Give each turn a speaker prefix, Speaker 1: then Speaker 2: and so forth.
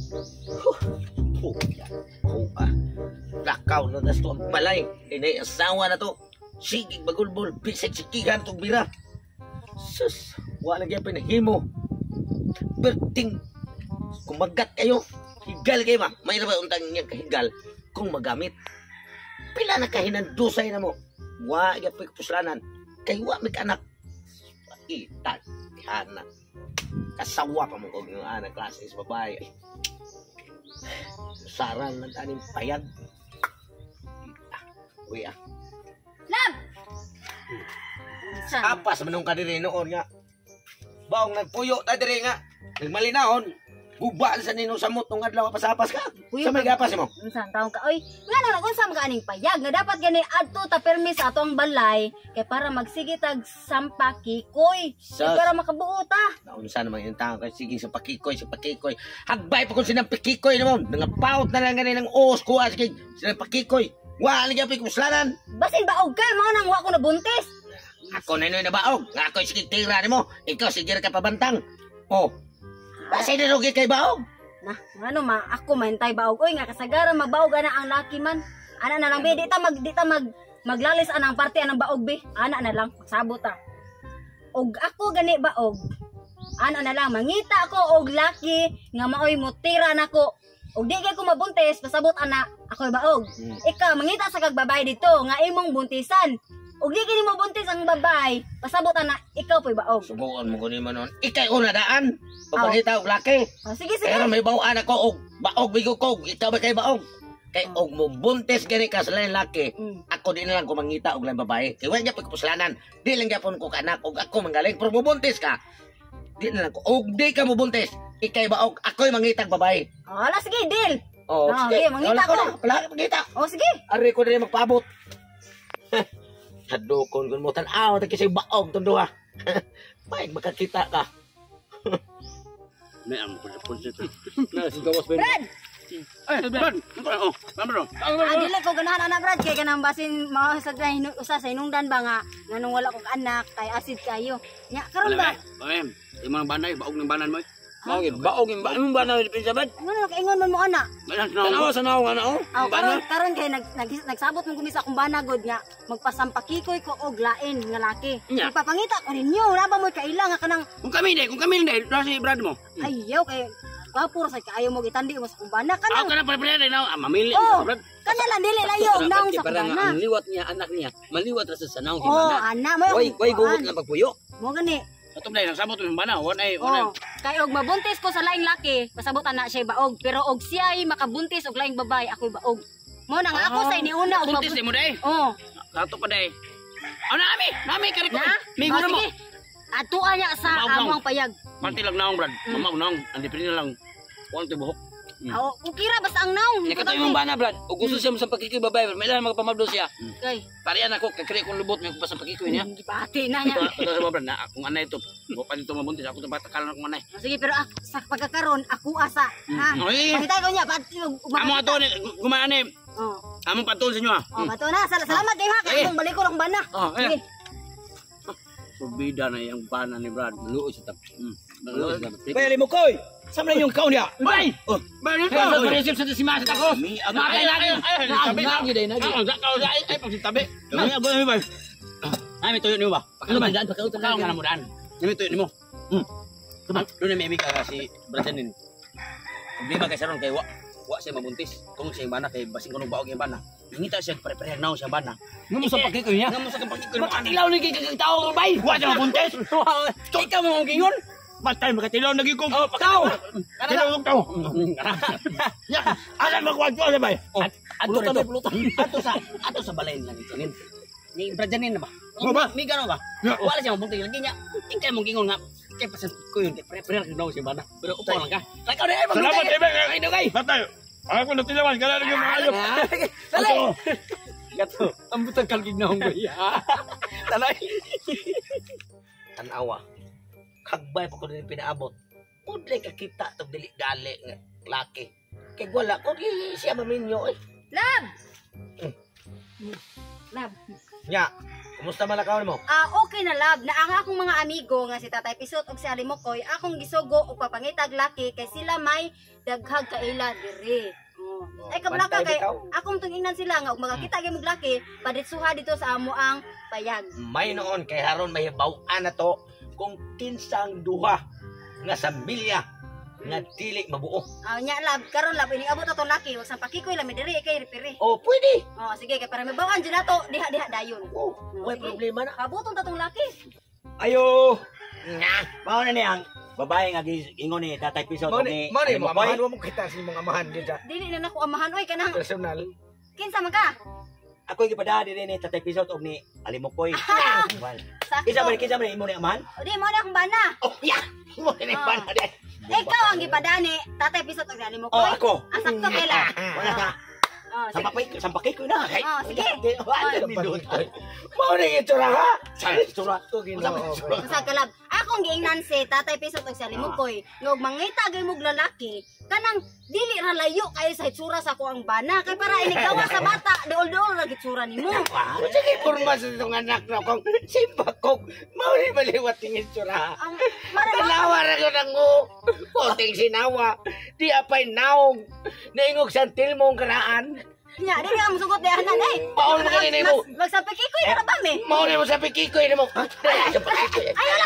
Speaker 1: Oh, yan. Oh, lakaw na nas to ang balay. Inay asawa na to. Sigig bagulbol, bisig sikigan tong bira. Sus, wala gyud pinahimo. Berting kumagat kayo. Higal kayo ma. May ba untang niyang kahigal kung magamit. Pila na kahinandusay na mo. Wa gyud puslanan. Kay wa mig anak. Itan, anak. Kasawa pa mo kung yung anak klase sa babae. Saran ng tanim payag. Uy
Speaker 2: Lab!
Speaker 1: Apas manong ka diri noon nga. Baong nagpuyo ta diri nga. Nagmalinahon. Guba sa nino samot nung adlaw pasapas ka. Sa may gapas mo.
Speaker 2: Unsan taong ka oy? Nga na unsa ka aning payag nga dapat gani adto ta permis sa atong balay kay para magsige tag sampaki koy. Para makabuo ta.
Speaker 1: Unsa naman yung tao kay sige sa pakikoy. Hagbay pa kung sinang pakikoy naman. Nangapaut na lang gani ng os ko sige sinang pakikoy. Wa lagi pa kuslanan.
Speaker 2: Basin baog ka mo nang wa ko nabuntis.
Speaker 1: Ako na na baog. Nga ako'y sige tira nimo. Ikaw sige ka pabantang. Oh. Basta nirugi kay baog.
Speaker 2: Na, ano ma, ako mahintay baog. Uy, nga kasagaran magbaog ana ang laki man. Ana na lang, be, di ta maglalis anang parte anang baog, be. Ana na lang, sabot ta. Og ako gani baog. Ano na lang, mangita ako og laki, nga maoy mutira na ko. Og di kay ko mabuntis, pasabot ana, ako'y baog. Ikaw, mangita sa kagbabay dito, nga imong buntisan. Og di kini mo buntis ang babay, pasabot ana, ikaw po'y baog.
Speaker 1: Subukan mo kunin mo noon. Ikay una daan. Pagpangita og laki.
Speaker 2: Oh, sige.
Speaker 1: Pero may bawaan ako og baog bigo kog. Ikaw ba kay baog? Kay og mo buntis gani ka sa lain laki. Ako di na lang ko mangita og lain babae. Kay wa gyud pagpuslanan. Di lang gyapon ko kanak og ako manggaling pero mo buntis ka. Di na lang ko. Og di ka mo buntis. Ikay baog, ako'y mangita og babae.
Speaker 2: Ala sige, deal.
Speaker 1: Oh, sige.
Speaker 2: Mangita ko.
Speaker 1: Wala ka mangita.
Speaker 2: Oh, sige.
Speaker 1: Ari ko diri magpaabot. Hadukon kun mo tan-aw ta kisay baog tong duha. Paig makakita ka.
Speaker 3: May ang punsit. Na si gawas ba?
Speaker 2: Brad!
Speaker 3: Brad. Oh, bro.
Speaker 2: Dili ko ganahan ana Brad kay kanang basin mahasag na usa sa inungdan ba nga nganong wala kog anak kay acid kayo. Nya karon ba?
Speaker 3: Oy, imong banay baog ng banan mo. Baog imong banan di pinsabad.
Speaker 2: Ngano kaingon man mo ana?
Speaker 3: Tanawa sa naong ana oh.
Speaker 2: Karon kay nagsabot mo kumis akong banagod nga magpasampakikoy ko og lain nga laki. Ipapangita ko ninyo raba mo kaila nga kanang
Speaker 3: kung kami hindi si Brad mo.
Speaker 2: Ayaw kay kapur sa kaayo mo gitandi mo sa kumbana kanang.
Speaker 3: Ako na pala na mamili Brad.
Speaker 2: Kana lang dili layo og naong sa kumbana.
Speaker 3: Ang liwat niya anak niya, maliwat ra sa sanaw
Speaker 2: si Mana. Ana mo.
Speaker 3: Koy gugot na pagpuyo.
Speaker 2: Mo gani.
Speaker 3: Ato dai nagsabot yung bana, one
Speaker 2: Kay og mabuntis ko sa laing laki, pasabot ana siya baog, pero og siya ay makabuntis og laing babay, ako'y baog. Mo na nga ako sa iniuna og
Speaker 3: buntis mo dai.
Speaker 2: Oh.
Speaker 3: Kato pa dai. Nami kari ko.
Speaker 2: Na?
Speaker 3: Migo na mo.
Speaker 2: Atuan niya sa among payag.
Speaker 3: Panti lang naong Brad. Mama naong, andi pili lang. Wala to buhok.
Speaker 2: Ukira basta ang naong.
Speaker 3: Nikato imong bana Brad. Og gusto siya mo sa pakikibabay, may lang magpamabdo siya.
Speaker 2: Kay.
Speaker 3: Tarian ako kay kung lubot may pa sa pakikoy niya.
Speaker 2: Gipati na niya.
Speaker 3: Ito sa Brad na akong anay ito. Mo pa dito mabuntis ako to batakalan akong anay.
Speaker 2: Sige pero sa pagkakaron ako asa, ha. Pangitay ko niya pati
Speaker 3: amo ato ni gumaani. Among patul sa inyo ha.
Speaker 2: Pato na. Salamat kay ha kay akong balik ko lang bana. Sige.
Speaker 3: Subida na yung bana ni Brad. Maluoy sa tap.
Speaker 1: Bayali mo koy. Sama na yung kaon niya.
Speaker 3: Bay! Bay nito! Sa parisip sa simasat ako! Nakay lagi! Nagi day, nagi. Ay, pag sitabi. Ay, ako na bay. Ay, may tuyo niyo ba? Ano ba? Pagkaon ka na mo daan. May tuyo niyo mo. Doon na may amiga ka si Braden din. Problema kay Saron kay wa siya mabuntis. Kung siya yung bana kay basing kunong baog yung bana. Nangita siya pare-pareha na siya bana. Ngamu sa pakikoy niya? Ngamu sa pakikoy niya? Makatilaw ni kikakitaw bay! Wa siya mabuntis! Ikaw mo ang gingon? Batay makatilaw lagi ko. Oh, pakaw. Tilaw ko tao. Ya, ala magwadyo ala bay. Ato sa balay lang ito. Ni Brajanin na ba?
Speaker 1: Mo ba?
Speaker 3: Mi gano ba? Wala siya mabuntis lagi niya. Tingkay mong gingon nga. Kay pasan ko yun, pre-pre daw siya bana. Pero upo lang ka. Lakaw na ay
Speaker 1: Salamat Ebeng.
Speaker 3: Ay dugay.
Speaker 1: Batay. Ako na tilawan kala lagi maayo.
Speaker 3: Dali. Gato, ang butang kalgig na hong gaya. Talay.
Speaker 1: Tanawa. Kagbay pa ko din pinaabot. Pudlay ka kita itong dili-gali nga laki. Kaya wala ko di siya maminyo eh.
Speaker 2: Lab! Lab.
Speaker 1: Nya, Kumusta man akaw mo?
Speaker 2: Okay na lab, na ang akong mga amigo nga si Tatay Pisot ug si Alimokoy, akong gisugo ug papangitag laki kay sila may daghag kaila diri. Ay kablaka
Speaker 1: Bantay
Speaker 2: kay
Speaker 1: bitaw.
Speaker 2: akong tungingnan sila nga ug makakita gyud og laki, paditsuha dito sa amo ang payag.
Speaker 1: May noon kay haron may baw-an na to kung kinsang duha nga sambilya nga dili mabuo.
Speaker 2: Nya lab, karon lab iniabot ato laki, wag sa pakikoy lami diri kay ripiri.
Speaker 1: Oh, pwede.
Speaker 2: Sige kay para mabawan dyan nato, diha dayon.
Speaker 1: Oh, may
Speaker 2: sige.
Speaker 1: problema na.
Speaker 2: Kabuton ta tong laki.
Speaker 3: Ayo.
Speaker 1: Nga.
Speaker 3: Mao na ni ang babae nga ingon ni Tatay Pisot
Speaker 4: Mo
Speaker 3: ni
Speaker 4: mo
Speaker 3: Alimokoy.
Speaker 4: amahan mo kita sa mga amahan din sa
Speaker 2: Dili na nako amahan oy kanang
Speaker 4: personal.
Speaker 2: kinsa man ka?
Speaker 3: Ako gipada diri ni Tatay Pisot og ni Alimokoy.
Speaker 2: Sakto.
Speaker 3: Kinsa man imo ni amahan?
Speaker 2: O di mo na akong bana.
Speaker 1: Oh, yeah. Mo ni
Speaker 2: Ah.
Speaker 1: bana din.
Speaker 2: Ikaw ang gipadani, Tatay Pisot og ani mo
Speaker 3: Oh,
Speaker 2: koy.
Speaker 3: ako.
Speaker 2: Sakto kailan.
Speaker 3: Wala ka. Sampakay ko na.
Speaker 2: Oh, sige.
Speaker 1: Mo ni itsura ha.
Speaker 3: Sa surat
Speaker 4: To Ginoo.
Speaker 2: Sa kalab, akong giingnan si Tatay Pisot og si Alimokoy, nga og mangita gyud mog lalaki, kanang dili ra layo kayo sa itsura sa ko ang bana kay para inigawa sa bata, dool-dool ra gitsura nimo.
Speaker 1: Sige, porma sa itong anak na kong simpakog. Mo ni maliwat ng itsura.
Speaker 2: Ang mara
Speaker 1: Tanawa ra ko nang puting sinawa. Di apay naong. Naingog sa tilmong karaan.
Speaker 2: nya dili ang sugot di anan
Speaker 1: Paon mo kanina mo?
Speaker 2: Magsapikikoy ra ba me?
Speaker 1: Mao ni mo sa pikikoy ni mo. Sa pikikoy.
Speaker 2: Ayaw